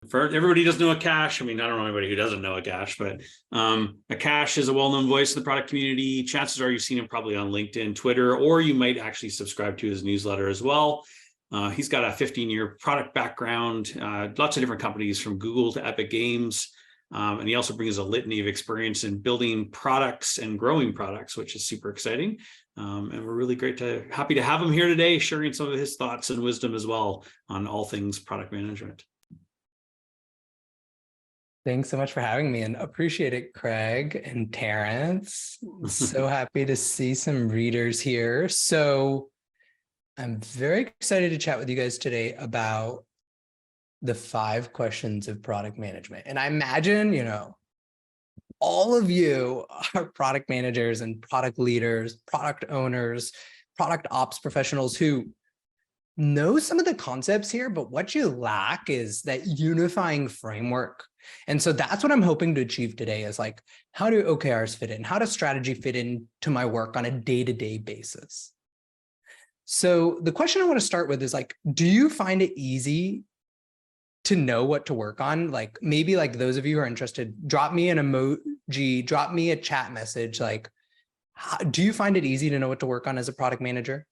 For everybody who doesn't know Aakash, I mean, I don't know anybody who doesn't know Aakash, but Aakash is a well-known voice in the product community. Chances are you've seen him probably on LinkedIn, Twitter, or you might actually subscribe to his newsletter as well. He's got a 15-year product background, lots of different companies from Google to Epic Games. And he also brings a litany of experience in building products and growing products, which is super exciting. And we're really happy to have him here today, sharing some of his thoughts and wisdom as well on all things product management. Thanks so much for having me and appreciate it, Craig and Terrence. So happy to see some readers here. So I'm very excited to chat with you guys today about the 5 questions of product management. And I imagine, all of you are product managers and product leaders, product owners, product ops professionals who know some of the concepts here, but what you lack is that unifying framework. And so that's what I'm hoping to achieve today is like, how do OKRs fit in? How does strategy fit into my work on a day-to-day basis? So the question I want to start with is like, do you find it easy to know what to work on? Like maybe like those of you who are interested, drop me an emoji, drop me a chat message. Like, do you find it easy to know what to work on as a product manager?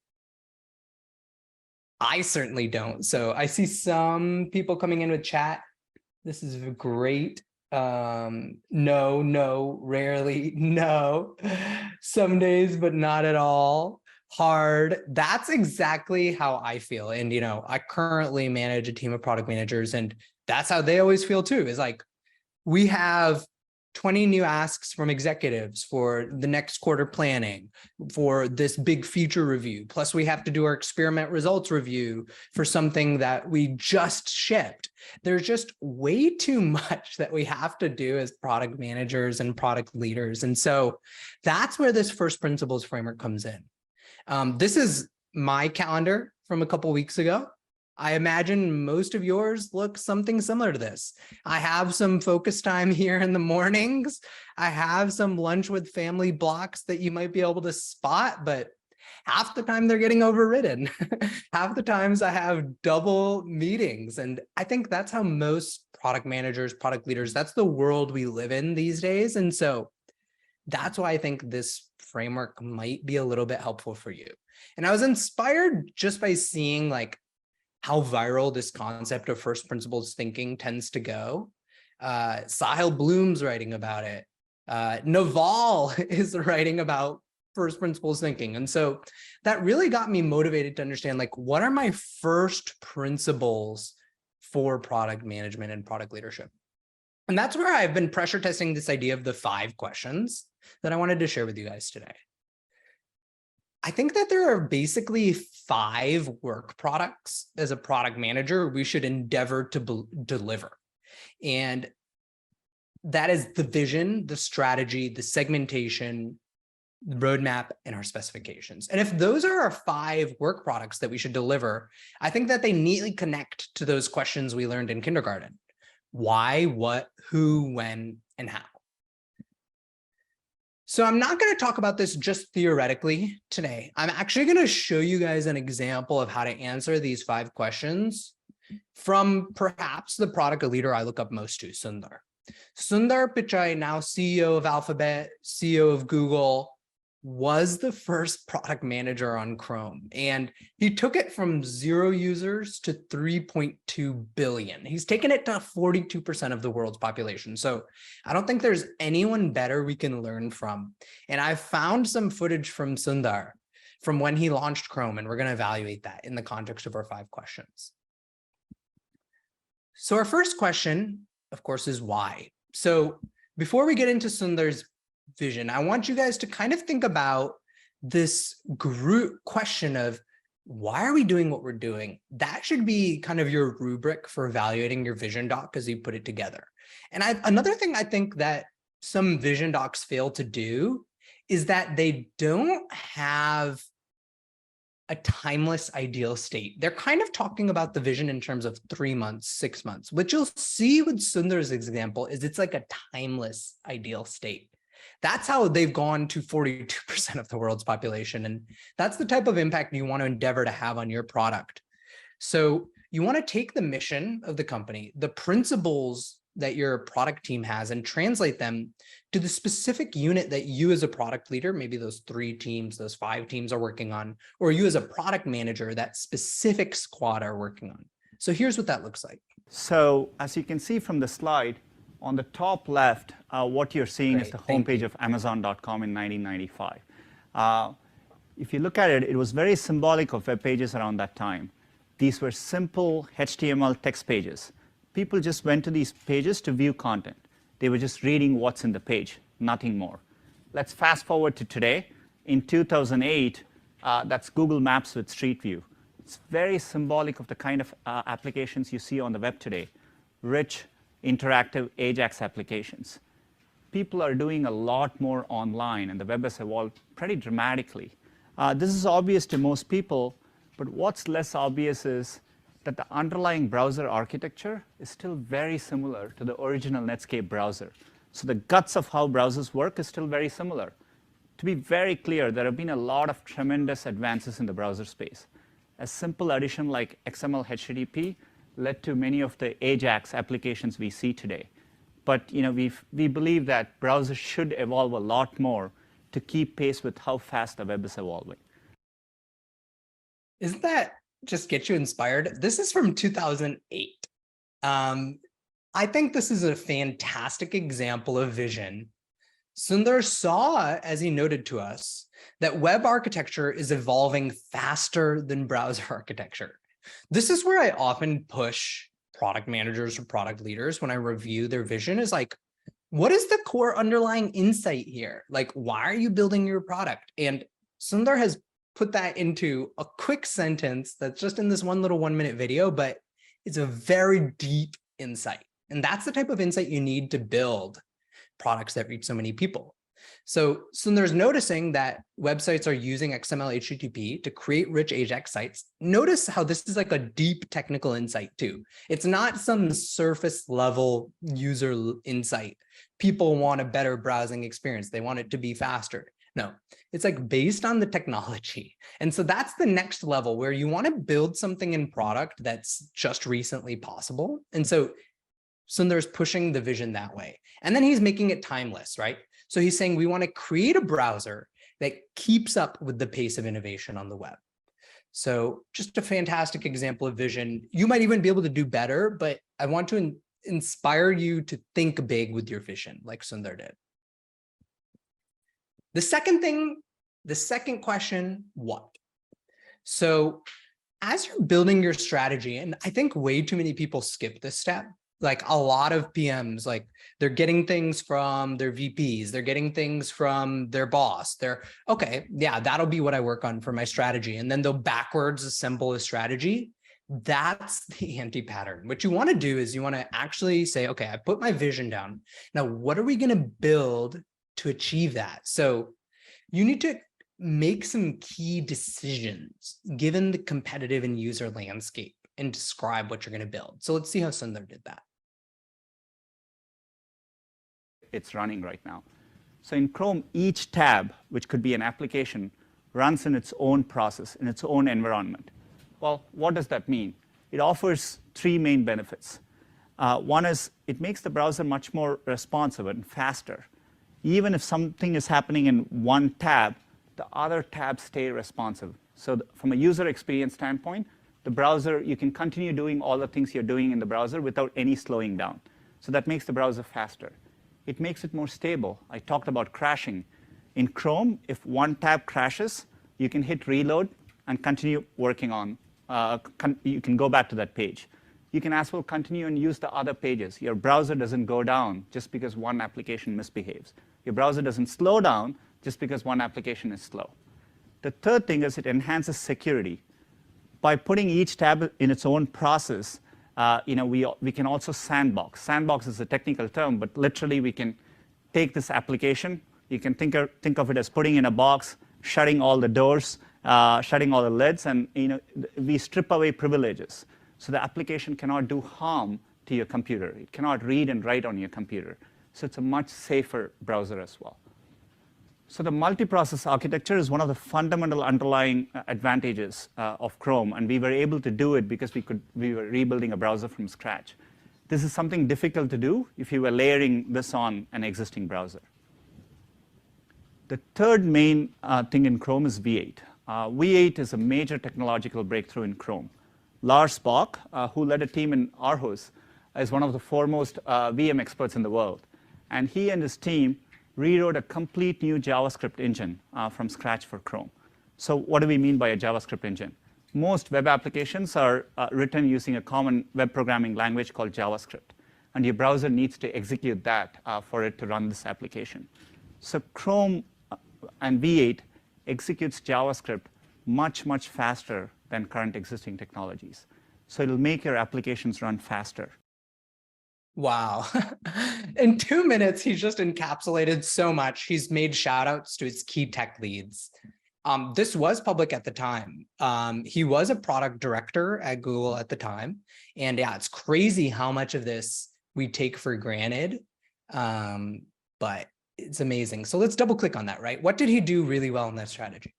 I certainly don't. So I see some people coming in with chat. This is great. No, rarely, no. Some days, but not at all. Hard. That's exactly how I feel. And, I currently manage a team of product managers, and that's how they always feel too, is like, we have 20 new asks from executives for the next quarter planning, for this big feature review. Plus we have to do our experiment results review for something that we just shipped. There's just way too much that we have to do as product managers and product leaders. And so that's where this first principles framework comes in. This is my calendar from a couple weeks ago. I imagine most of yours look something similar to this. I have some focus time here in the mornings. I have some lunch with family blocks that you might be able to spot, but half the time they're getting overridden. Half the times I have double meetings. And I think that's how most product managers, product leaders, that's the world we live in these days. And so that's why I think this framework might be a little bit helpful for you. And I was inspired just by seeing like how viral this concept of first principles thinking tends to go. Sahil Bloom's writing about it. Naval is writing about first principles thinking. And so that really got me motivated to understand, like, what are my first principles for product management and product leadership? And that's where I've been pressure testing this idea of the 5 questions that I wanted to share with you guys today. I think that there are basically 5 work products as a product manager we should endeavor to deliver. And that is the vision, the strategy, the segmentation, the roadmap, and our specifications. And if those are our 5 work products that we should deliver, I think that they neatly connect to those questions we learned in kindergarten. Why, what, who, when, and how. So I'm not going to talk about this just theoretically today. I'm actually going to show you guys an example of how to answer these 5 questions from perhaps the product leader I look up most to, Sundar. Sundar Pichai, now CEO of Alphabet, CEO of Google, was the first product manager on Chrome. And he took it from 0 users to 3.2 billion. He's taken it to 42% of the world's population. So I don't think there's anyone better we can learn from. And I found some footage from Sundar from when he launched Chrome, and we're going to evaluate that in the context of our 5 questions. So our first question, of course, is why. So before we get into Sundar's vision, I want you guys to kind of think about this group question of why are we doing what we're doing? That should be kind of your rubric for evaluating your vision doc as you put it together. And another thing I think that some vision docs fail to do is that they don't have a timeless ideal state. They're kind of talking about the vision in terms of 3 months, 6 months. What you'll see with Sundar's example is it's like a timeless ideal state. That's how they've gone to 42% of the world's population. And that's the type of impact you want to endeavor to have on your product. So you want to take the mission of the company, the principles that your product team has, and translate them to the specific unit that you as a product leader, maybe those 3 teams, those 5 teams are working on, or you as a product manager, that specific squad are working on. So here's what that looks like. So as you can see from the slide, on the top left, what you're seeing is the homepage of Amazon.com in 1995. If you look at it, it was very symbolic of web pages around that time. These were simple HTML text pages. People just went to these pages to view content. They were just reading what's in the page, nothing more. Let's fast forward to today. In 2008, that's Google Maps with Street View. It's very symbolic of the kind of applications you see on the web today. Rich, interactive Ajax applications. People are doing a lot more online, and the web has evolved pretty dramatically. This is obvious to most people, but what's less obvious is that the underlying browser architecture is still very similar to the original Netscape browser. So the guts of how browsers work is still very similar. To be very clear, there have been a lot of tremendous advances in the browser space. A simple addition like XML HTTP led to many of the Ajax applications we see today. But we believe that browsers should evolve a lot more to keep pace with how fast the web is evolving. Isn't that just get you inspired? This is from 2008. I think this is a fantastic example of vision. Sundar saw, as he noted to us, that web architecture is evolving faster than browser architecture. This is where I often push product managers or product leaders when I review their vision, is like, what is the core underlying insight here? Like, why are you building your product? And Sundar has put that into a quick sentence that's just in this one little 1-minute video, but it's a very deep insight. And that's the type of insight you need to build products that reach so many people. So Sundar's noticing that websites are using XML HTTP to create rich Ajax sites. Notice how this is like a deep technical insight too. It's not some surface level user insight. People want a better browsing experience. They want it to be faster. No, it's like based on the technology. And so that's the next level where you want to build something in product that's just recently possible. And so Sundar's pushing the vision that way. And then he's making it timeless, right? So he's saying we want to create a browser that keeps up with the pace of innovation on the web. So just a fantastic example of vision. You might even be able to do better, but I want to inspire you to think big with your vision like Sundar did. The second question, what? So as you're building your strategy, and I think way too many people skip this step, like a lot of PMs, like they're getting things from their VPs, they're getting things from their boss. They're, okay, yeah, that'll be what I work on for my strategy. And then they'll backwards assemble a strategy. That's the anti-pattern. What you want to do is you want to actually say, okay, I put my vision down. Now, what are we going to build to achieve that? So you need to make some key decisions given the competitive and user landscape and describe what you're going to build. So let's see how Sundar did that. It's running right now. So in Chrome, each tab, which could be an application, runs in its own process, in its own environment. Well, what does that mean? It offers 3 main benefits. One is it makes the browser much more responsive and faster. Even if something is happening in one tab, the other tabs stay responsive. So from a user experience standpoint, the browser, you can continue doing all the things you're doing in the browser without any slowing down. So that makes the browser faster. It makes it more stable. I talked about crashing. In Chrome, if one tab crashes, you can hit reload and continue working on, you can go back to that page. You can as well continue and use the other pages. Your browser doesn't go down just because one application misbehaves. Your browser doesn't slow down just because one application is slow. The third thing is it enhances security. By putting each tab in its own process, we can also sandbox. Sandbox is a technical term, but literally we can take this application. You can think of it as putting in a box, shutting all the doors, shutting all the lids, and we strip away privileges. So the application cannot do harm to your computer. It cannot read and write on your computer. So it's a much safer browser as well. So the multiprocess architecture is one of the fundamental underlying advantages of Chrome, and we were able to do it because we were rebuilding a browser from scratch. This is something difficult to do if you were layering this on an existing browser. The third main thing in Chrome is V8. V8 is a major technological breakthrough in Chrome. Lars Bak, who led a team in Aarhus, is one of the foremost VM experts in the world. And he and his team rewrote a complete new JavaScript engine from scratch for Chrome. So what do we mean by a JavaScript engine? Most web applications are written using a common web programming language called JavaScript. And your browser needs to execute that for it to run this application. So Chrome and V8 executes JavaScript much, much faster than current existing technologies. So it'll make your applications run faster. Wow. In 2 minutes, he's just encapsulated so much. He's made shout outs to his key tech leads. This was public at the time. He was a product director at Google at the time. And yeah, it's crazy how much of this we take for granted. But it's amazing. So let's double click on that, right? What did he do really well in that strategy?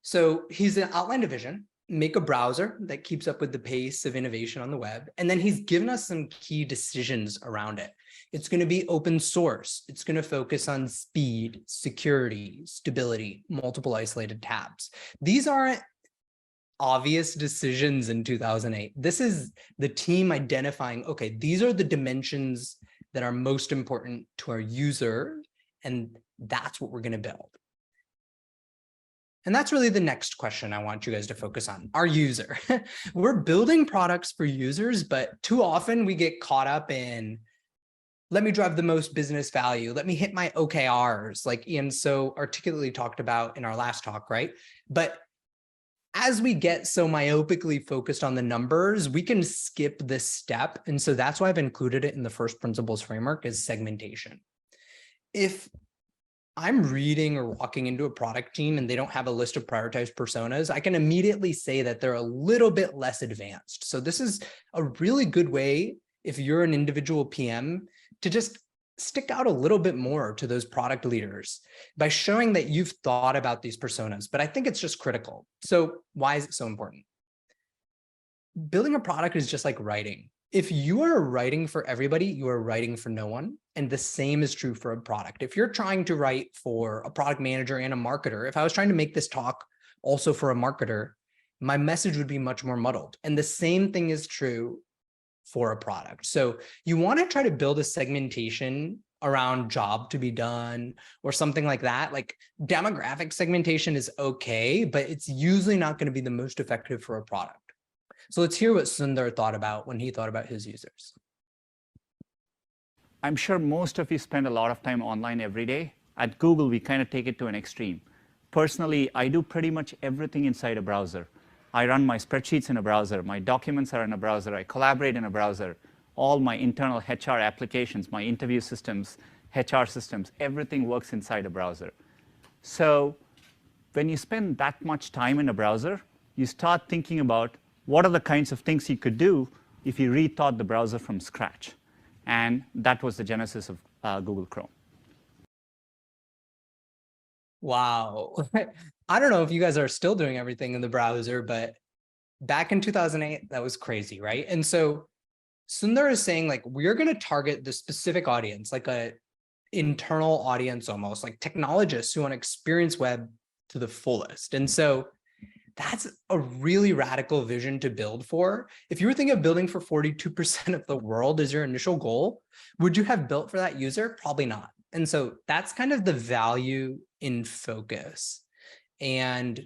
So he's outlined a vision, make a browser that keeps up with the pace of innovation on the web. And then he's given us some key decisions around it. It's going to be open source. It's going to focus on speed, security, stability, multiple isolated tabs. These aren't obvious decisions in 2008. This is the team identifying, okay, these are the dimensions that are most important to our user, and that's what we're going to build. And that's really the next question I want you guys to focus on, our user. We're building products for users, but too often we get caught up in, let me drive the most business value. Let me hit my OKRs, like Ian so articulately talked about in our last talk, right? But as we get so myopically focused on the numbers, we can skip this step. And so that's why I've included it in the first principles framework is segmentation. If I'm reading or walking into a product team and they don't have a list of prioritized personas, I can immediately say that they're a little bit less advanced. So this is a really good way, if you're an individual PM, to just stick out a little bit more to those product leaders by showing that you've thought about these personas. But I think it's just critical. So why is it so important? Building a product is just like writing. If you are writing for everybody, you are writing for no one. And the same is true for a product. If you're trying to write for a product manager and a marketer, if I was trying to make this talk also for a marketer, my message would be much more muddled. And the same thing is true for a product. So you want to try to build a segmentation around job to be done or something like that. Like demographic segmentation is okay, but it's usually not going to be the most effective for a product. So let's hear what Sundar thought about when he thought about his users. I'm sure most of you spend a lot of time online every day. At Google, we kind of take it to an extreme. Personally, I do pretty much everything inside a browser. I run my spreadsheets in a browser. My documents are in a browser. I collaborate in a browser. All my internal HR applications, my interview systems, HR systems, everything works inside a browser. So when you spend that much time in a browser, you start thinking about what are the kinds of things you could do if you rethought the browser from scratch. And that was the genesis of Google Chrome. Wow. I don't know if you guys are still doing everything in the browser, but back in 2008, that was crazy, right? And so Sundar is saying, like, we're going to target the specific audience, like a internal audience almost, like technologists who want to experience web to the fullest. And so that's a really radical vision to build for. If you were thinking of building for 42% of the world as your initial goal, would you have built for that user? Probably not. And so that's kind of the value in focus. And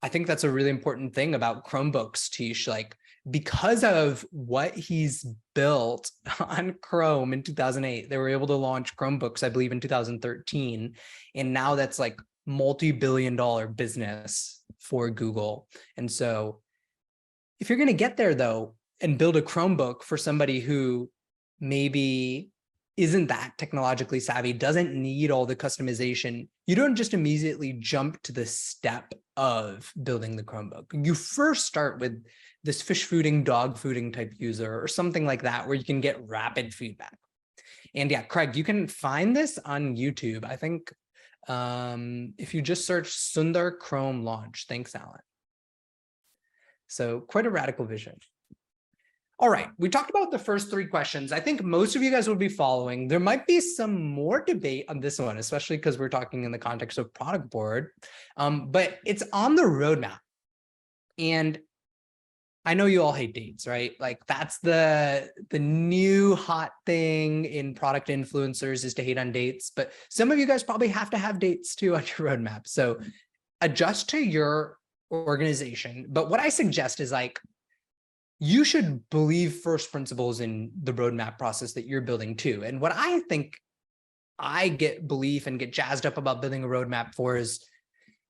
I think that's a really important thing about Chromebooks, Tish, like because of what he's built on Chrome in 2008, they were able to launch Chromebooks, I believe in 2013. And now that's like multi-billion-dollar business for Google. And so if you're going to get there though, and build a Chromebook for somebody who maybe isn't that technologically savvy, doesn't need all the customization, you don't just immediately jump to the step of building the Chromebook. You first start with this fish fooding, dog fooding type user or something like that, where you can get rapid feedback. And yeah, Craig, you can find this on YouTube. I think if you just search Sundar Chrome launch. Thanks, Alan. So quite a radical vision. All right, we talked about the first 3 questions. I think most of you guys will be following. There might be some more debate on this one, especially because we're talking in the context of Productboard, but it's on the roadmap. And I know you all hate dates, right? Like that's the new hot thing in product influencers is to hate on dates, but some of you guys probably have to have dates too on your roadmap. So adjust to your organization. But what I suggest is like, you should believe first principles in the roadmap process that you're building too. And what I think I get belief and get jazzed up about building a roadmap for is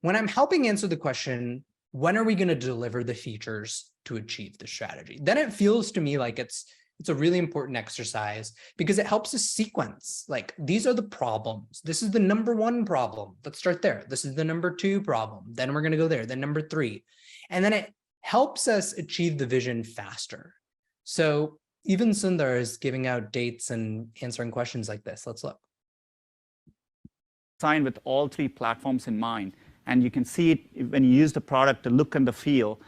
when I'm helping answer the question, when are we going to deliver the features to achieve the strategy? Then it feels to me like it's a really important exercise because it helps us sequence. Like these are the problems. This is the number 1 problem. Let's start there. This is the number 2 problem. Then we're going to go there. Then number 3. And then it helps us achieve the vision faster. So even Sundar is giving out dates and answering questions like this. Let's look. Designed with all 3 platforms in mind. And you can see it when you use the product, the look and the feel,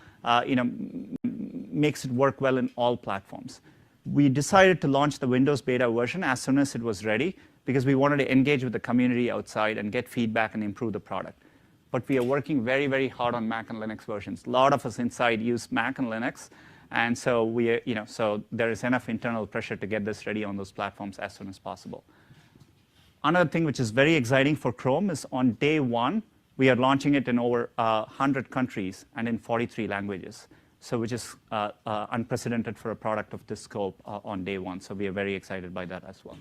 makes it work well in all platforms. We decided to launch the Windows beta version as soon as it was ready because we wanted to engage with the community outside and get feedback and improve the product. But we are working very, very hard on Mac and Linux versions. A lot of us inside use Mac and Linux. And so so there is enough internal pressure to get this ready on those platforms as soon as possible. Another thing which is very exciting for Chrome is on day 1, we are launching it in over 100 countries and in 43 languages. So which is unprecedented for a product of this scope on day 1. So we are very excited by that as well.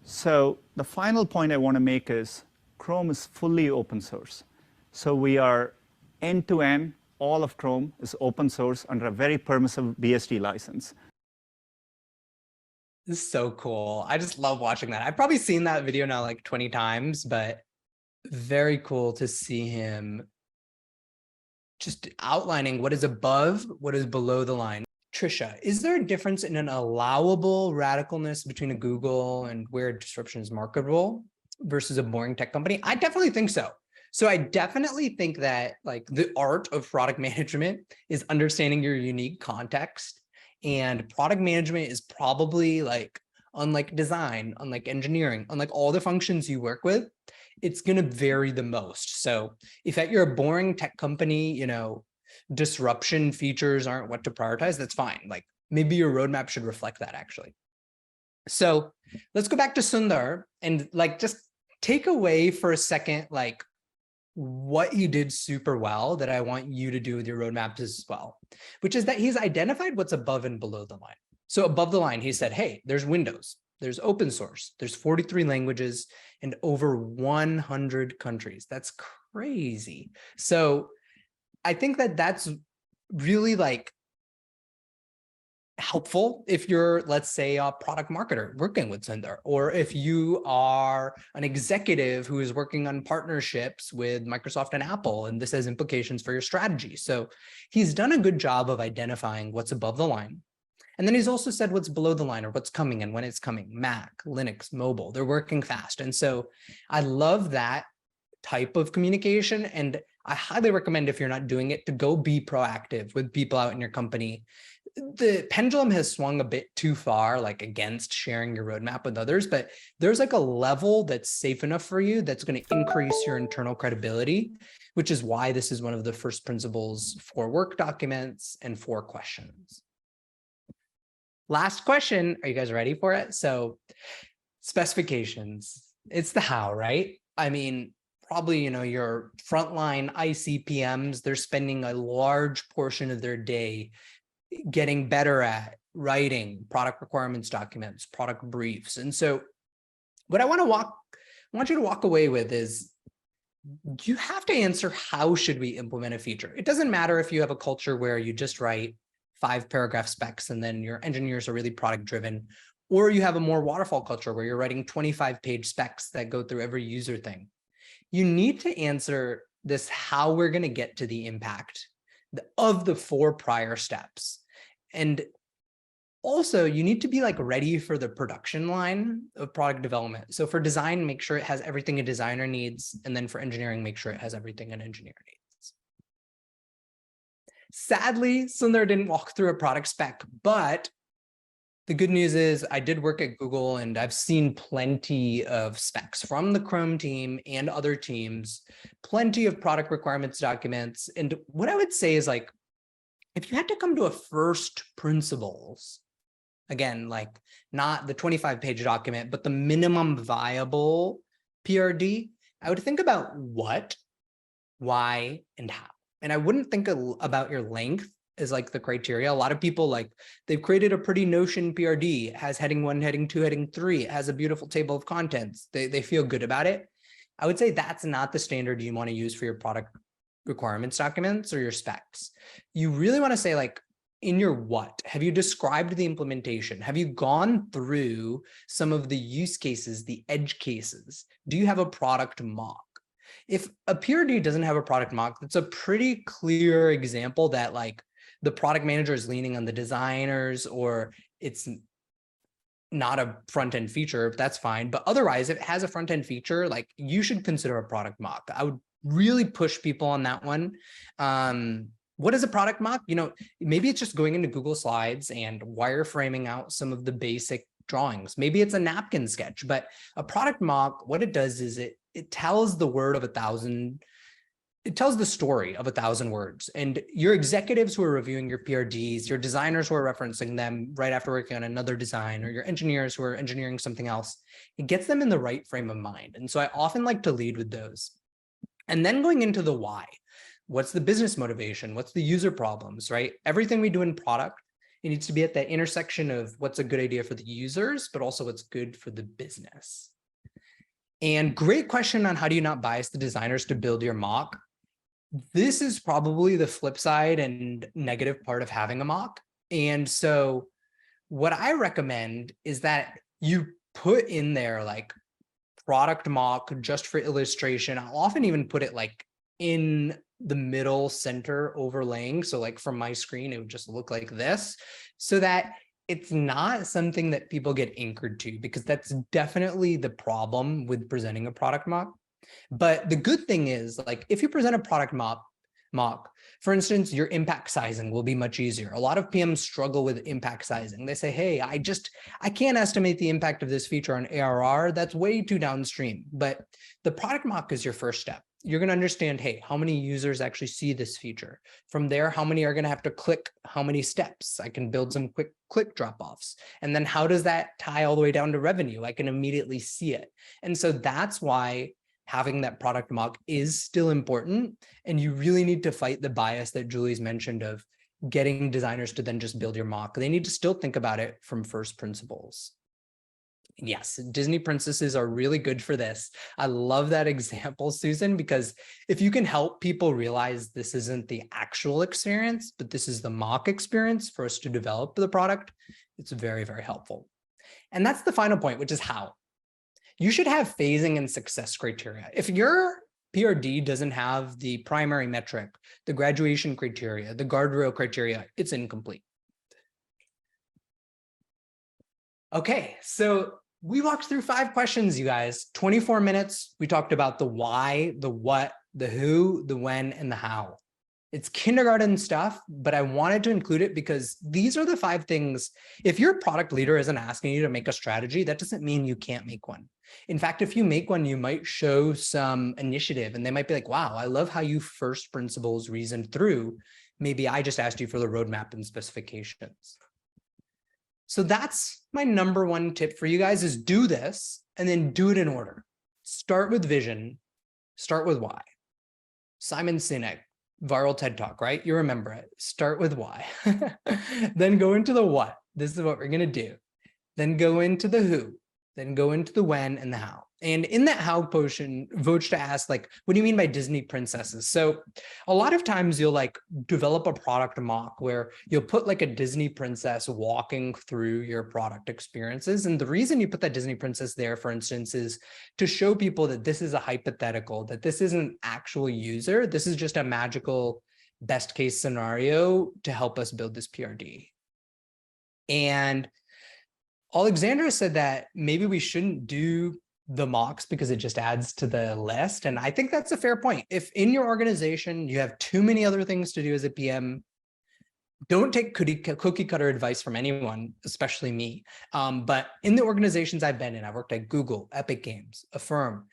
So the final point I want to make is Chrome is fully open source. So we are end-to-end, all of Chrome is open source under a very permissive BSD license. This is so cool. I just love watching that. I've probably seen that video now like 20 times, but very cool to see him just outlining what is above, what is below the line. Trisha, is there a difference in an allowable radicalness between a Google and where disruption is marketable versus a boring tech company? I definitely think so. So I definitely think that like the art of product management is understanding your unique context, and product management is probably like, unlike design, unlike engineering, unlike all the functions you work with, it's going to vary the most. So if at your boring tech company, disruption features aren't what to prioritize, that's fine. Like maybe your roadmap should reflect that actually. So let's go back to Sundar and like just take away for a second, like what he did super well that I want you to do with your roadmaps as well, which is that he's identified what's above and below the line. So above the line, he said, hey, there's Windows, there's open source, there's 43 languages and over 100 countries. That's crazy. So I think that that's really like helpful if you're, let's say, a product marketer working with Sundar, or if you are an executive who is working on partnerships with Microsoft and Apple, and this has implications for your strategy. So he's done a good job of identifying what's above the line. And then he's also said what's below the line or what's coming and when it's coming. Mac, Linux, mobile, they're working fast. And so I love that type of communication. And I highly recommend, if you're not doing it, to go be proactive with people out in your company. The pendulum has swung a bit too far, like against sharing your roadmap with others, but there's like a level that's safe enough for you that's going to increase your internal credibility, which is why this is one of the first principles for work documents and for questions. Last question. Are you guys ready for it? So specifications, it's the how, right? I mean, probably, your frontline ICPMs, they're spending a large portion of their day getting better at writing product requirements documents, product briefs. And so what I want you to walk away with is, you have to answer, how should we implement a feature? It doesn't matter if you have a culture where you just write 5-paragraph specs and then your engineers are really product driven, or you have a more waterfall culture where you're writing 25-page specs that go through every user thing. You need to answer this, how we're going to get to the impact of the 4 prior steps. And also, you need to be like ready for the production line of product development. So for design, make sure it has everything a designer needs. And then for engineering, make sure it has everything an engineer needs. Sadly, Sundar didn't walk through a product spec, but the good news is I did work at Google and I've seen plenty of specs from the Chrome team and other teams, plenty of product requirements documents. And what I would say is like, if you had to come to a first principles, again, like not the 25-page document, but the minimum viable PRD, I would think about what, why, and how. And I wouldn't think about your length as like the criteria. A lot of people like they've created a pretty Notion PRD. It has heading 1, heading 2, heading 3. It has a beautiful table of contents. They feel good about it. I would say that's not the standard you want to use for your product requirements documents or your specs. You really want to say like, in your what, have you described the implementation? Have you gone through some of the use cases, the edge cases? Do you have a product mock? If a PRD doesn't have a product mock, that's a pretty clear example that like the product manager is leaning on the designers or it's not a front-end feature, that's fine. But otherwise, if it has a front-end feature, like you should consider a product mock. I would really push people on that one. What is a product mock? You know, maybe it's just going into Google Slides and wireframing out some of the basic drawings. Maybe it's a napkin sketch, but a product mock, what it does is it tells the word of 1,000, it tells the story of 1,000 words. And your executives who are reviewing your PRDs, your designers who are referencing them right after working on another design, or your engineers who are engineering something else, it gets them in the right frame of mind. And so I often like to lead with those. And then going into the why. What's the business motivation? What's the user problems, right? Everything we do in product, it needs to be at that intersection of what's a good idea for the users, but also what's good for the business. And great question on how do you not bias the designers to build your mock? This is probably the flip side and negative part of having a mock. And so what I recommend is that you put in there like product mock just for illustration. I'll often even put it like in the middle center overlaying. So like from my screen, it would just look like this so that it's not something that people get anchored to, because that's definitely the problem with presenting a product mock. But the good thing is like, if you present a product mock, for instance, your impact sizing will be much easier. A lot of PMs struggle with impact sizing. They say, hey, I can't estimate the impact of this feature on ARR. That's way too downstream. But the product mock is your first step. You're going to understand, hey, how many users actually see this feature? From there, how many are going to have to click? How many steps? I can build some quick click drop-offs. And then how does that tie all the way down to revenue? I can immediately see it. And so that's why having that product mock is still important. And you really need to fight the bias that Julie's mentioned of getting designers to then just build your mock. They need to still think about it from first principles. Yes, Disney princesses are really good for this. I love that example, Susan, because if you can help people realize this isn't the actual experience, but this is the mock experience for us to develop the product, it's very, very helpful. And that's the final point, which is how. You should have phasing and success criteria. If your PRD doesn't have the primary metric, the graduation criteria, the guardrail criteria, it's incomplete. Okay, so we walked through 5 questions, you guys. 24 minutes. We talked about the why, the what, the who, the when, and the how. It's kindergarten stuff, but I wanted to include it because these are the 5 things. If your product leader isn't asking you to make a strategy, that doesn't mean you can't make one. In fact, if you make one, you might show some initiative and they might be like, wow, I love how you first principles reasoned through. Maybe I just asked you for the roadmap and specifications. So that's my number 1 tip for you guys is do this and then do it in order. Start with vision, start with why. Simon Sinek, viral TED Talk, right? You remember it. Start with why. Then go into the what. This is what we're going to do. Then go into the who. Then go into the when and the how. And in that how portion, Vojta asked, like, what do you mean by Disney princesses? So a lot of times you'll like develop a product mock where you'll put like a Disney princess walking through your product experiences. And the reason you put that Disney princess there, for instance, is to show people that this is a hypothetical, that this isn't actual user. This is just a magical best case scenario to help us build this PRD. And Alexandra said that maybe we shouldn't do the mocks because it just adds to the list. And I think that's a fair point. If in your organization, you have too many other things to do as a PM, don't take cookie cutter advice from anyone, especially me. But in the organizations I've been in, I worked at Google, Epic Games, Affirm,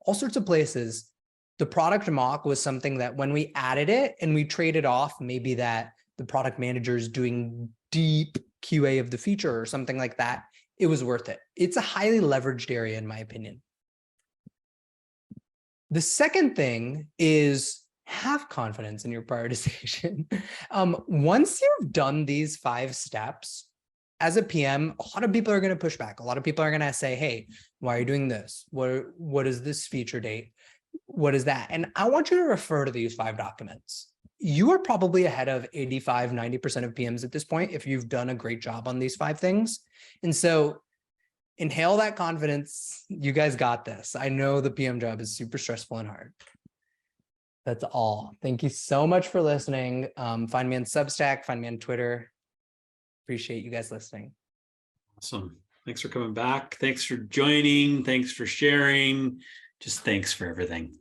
all sorts of places. The product mock was something that when we added it and we traded off, maybe that the product manager is doing deep QA of the feature or something like that, it was worth it. It's a highly leveraged area, in my opinion. The second thing is have confidence in your prioritization. Once you've done these 5 steps, as a PM, a lot of people are going to push back. A lot of people are going to say, hey, why are you doing this? What is this feature date? What is that? And I want you to refer to these 5 documents. You are probably ahead of 85, 90% of PMs at this point if you've done a great job on these 5 things. And so inhale that confidence. You guys got this. I know the PM job is super stressful and hard. That's all. Thank you so much for listening. Find me on Substack, find me on Twitter. Appreciate you guys listening. Awesome. Thanks for coming back. Thanks for joining. Thanks for sharing. Just thanks for everything.